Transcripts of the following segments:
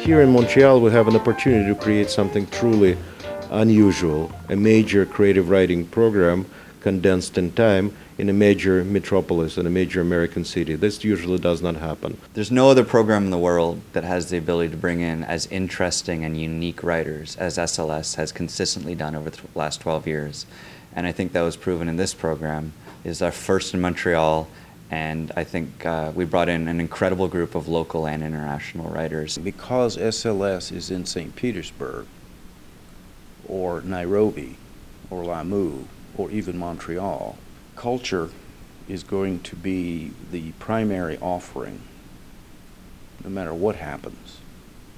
Here in Montreal, we have an opportunity to create something truly unusual, a major creative writing program condensed in time in a major metropolis, in a major American city. This usually does not happen. There's no other program in the world that has the ability to bring in as interesting and unique writers as SLS has consistently done over the last 12 years. And I think that was proven in this program. It is our first in Montreal, and I think we brought in an incredible group of local and international writers. Because SLS is in St. Petersburg, or Nairobi, or Lamu, or even Montreal, culture is going to be the primary offering, no matter what happens.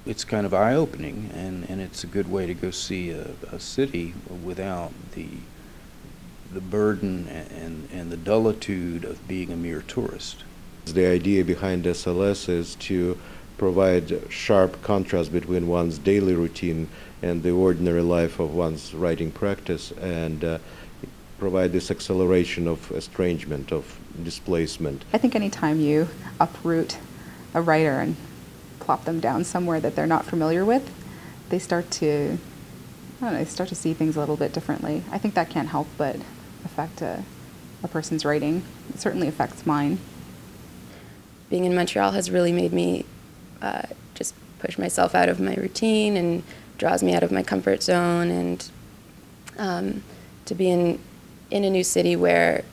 It's kind of eye-opening, and it's a good way to go see a city without the burden and the dullitude of being a mere tourist. The idea behind SLS is to provide sharp contrast between one's daily routine and the ordinary life of one's writing practice, and provide this acceleration of estrangement, of displacement. I think anytime you uproot a writer and plop them down somewhere that they're not familiar with, they start to, I don't know, they start to see things a little bit differently. I think that can't help but affect a person's writing. It certainly affects mine. Being in Montreal has really made me just push myself out of my routine and draws me out of my comfort zone, and to be in a new city where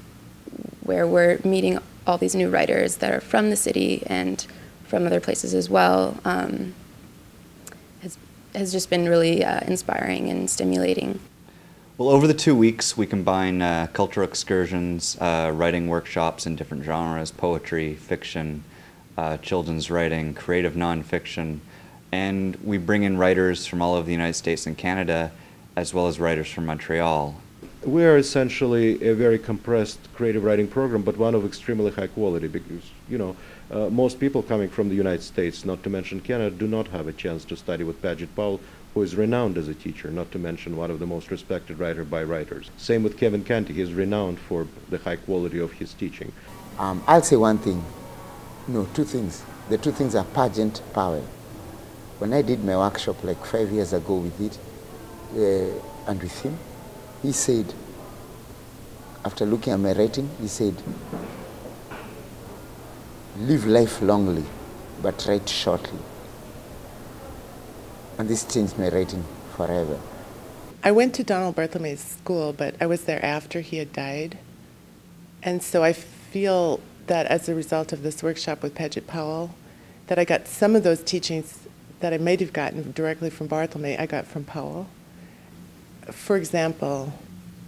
we're meeting all these new writers that are from the city and from other places as well has just been really inspiring and stimulating. Well, over the 2 weeks, we combine cultural excursions, writing workshops in different genres, poetry, fiction, children's writing, creative nonfiction, and we bring in writers from all over the United States and Canada, as well as writers from Montreal. We are essentially a very compressed creative writing program, but one of extremely high quality, because, you know, most people coming from the United States, not to mention Canada, do not have a chance to study with Paget Powell, who is renowned as a teacher, not to mention one of the most respected writers by writers. Same with Kevin Canty, he is renowned for the high quality of his teaching. I'll say one thing, no, two things. The two things are Paget Powell. When I did my workshop like 5 years ago with it, and with him, he said, after looking at my writing, he said, live life longly, but write shortly. And this changed my writing forever. I went to Donald Bartholomew's school, but I was there after he had died. And so I feel that as a result of this workshop with Paget Powell, that I got some of those teachings that I might have gotten directly from Bartholomew, I got from Powell. For example,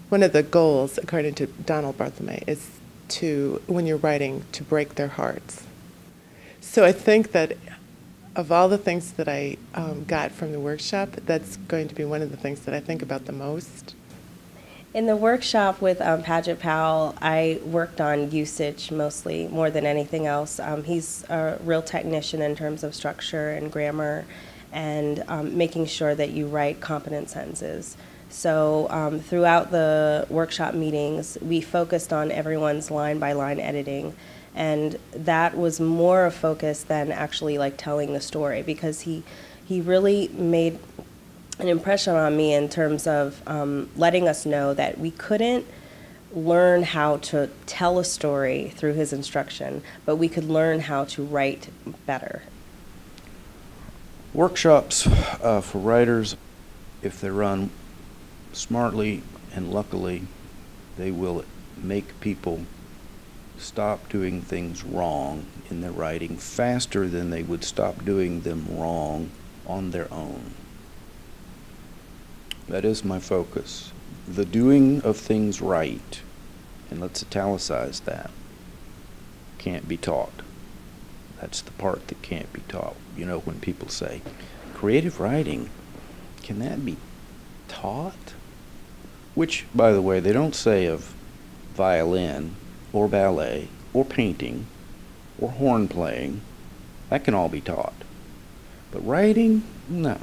one of the goals, according to Donald Bartholomew, is to, when you're writing, to break their hearts. So I think that of all the things that I got from the workshop, that's going to be one of the things that I think about the most. In the workshop with Paget Powell, I worked on usage mostly, more than anything else. He's a real technician in terms of structure and grammar and making sure that you write competent sentences. So throughout the workshop meetings, we focused on everyone's line-by-line editing, and that was more a focus than actually like telling the story, because he really made an impression on me in terms of letting us know that we couldn't learn how to tell a story through his instruction, but we could learn how to write better. Workshops for writers, if they're run smartly and luckily, they will make people stop doing things wrong in their writing faster than they would stop doing them wrong on their own. That is my focus. The doing of things right, and let's italicize that, can't be taught. That's the part that can't be taught. You know, when people say, creative writing, can that be taught? Which, by the way, they don't say of violin or ballet or painting or horn playing. That can all be taught. But writing, no.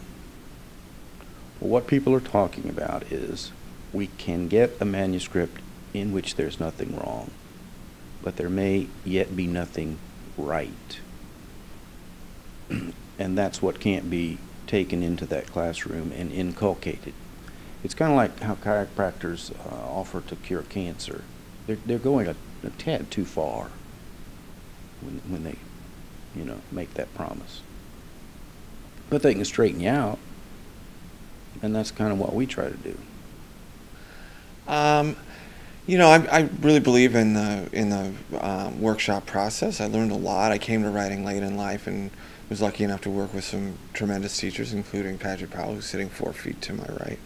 Well, what people are talking about is we can get a manuscript in which there's nothing wrong, but there may yet be nothing right. And that's what can't be taken into that classroom and inculcated. It's kind of like how chiropractors offer to cure cancer. They're going a tad too far when they, make that promise. But they can straighten you out, and that's kind of what we try to do. I really believe in the workshop process. I learned a lot. I came to writing late in life and was lucky enough to work with some tremendous teachers, including Paget Powell, who's sitting 4 feet to my right.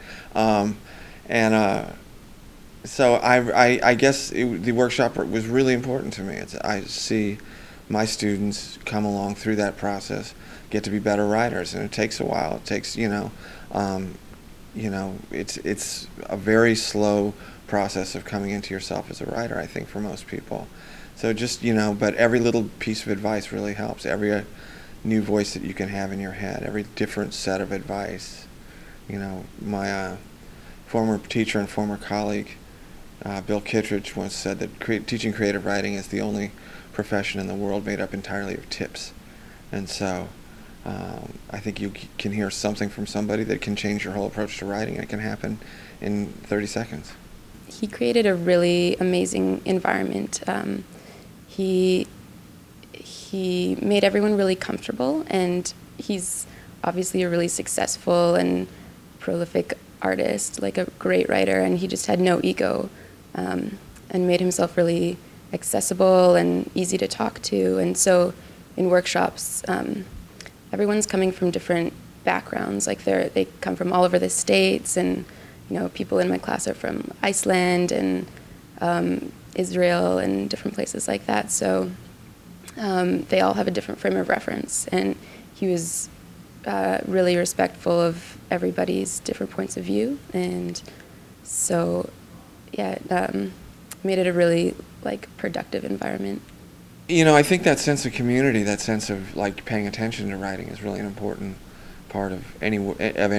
So I guess the workshop was really important to me. I see my students come along through that process, get to be better writers, and it takes a while. It takes, it's a very slow process of coming into yourself as a writer, I think, for most people. So just, but every little piece of advice really helps. Every new voice that you can have in your head, every different set of advice. My former teacher and former colleague, Bill Kittredge, once said that teaching creative writing is the only profession in the world made up entirely of tips. And so I think you can hear something from somebody that can change your whole approach to writing. It can happen in 30 seconds. He created a really amazing environment. He made everyone really comfortable, and he's obviously a really successful and prolific artist, like a great writer, and he just had no ego, and made himself really accessible and easy to talk to. And so in workshops, everyone's coming from different backgrounds. Like they come from all over the States, and people in my class are from Iceland and Israel and different places like that. So they all have a different frame of reference, and he was really respectful of everybody's different points of view, and so made it a really productive environment. I think that sense of community, that sense of paying attention to writing, is really an important part of any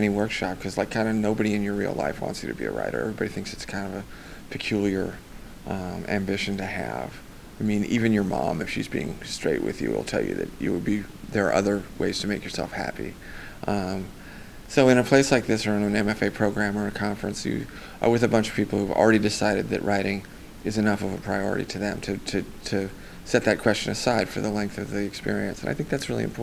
workshop, because kind of nobody in your real life wants you to be a writer. Everybody thinks it's kind of a peculiar ambition to have. I mean, even your mom, if she's being straight with you, will tell you that there are other ways to make yourself happy. So in a place like this, or in an MFA program or a conference, you are with a bunch of people who've already decided that writing is enough of a priority to them to set that question aside for the length of the experience. And I think that's really important.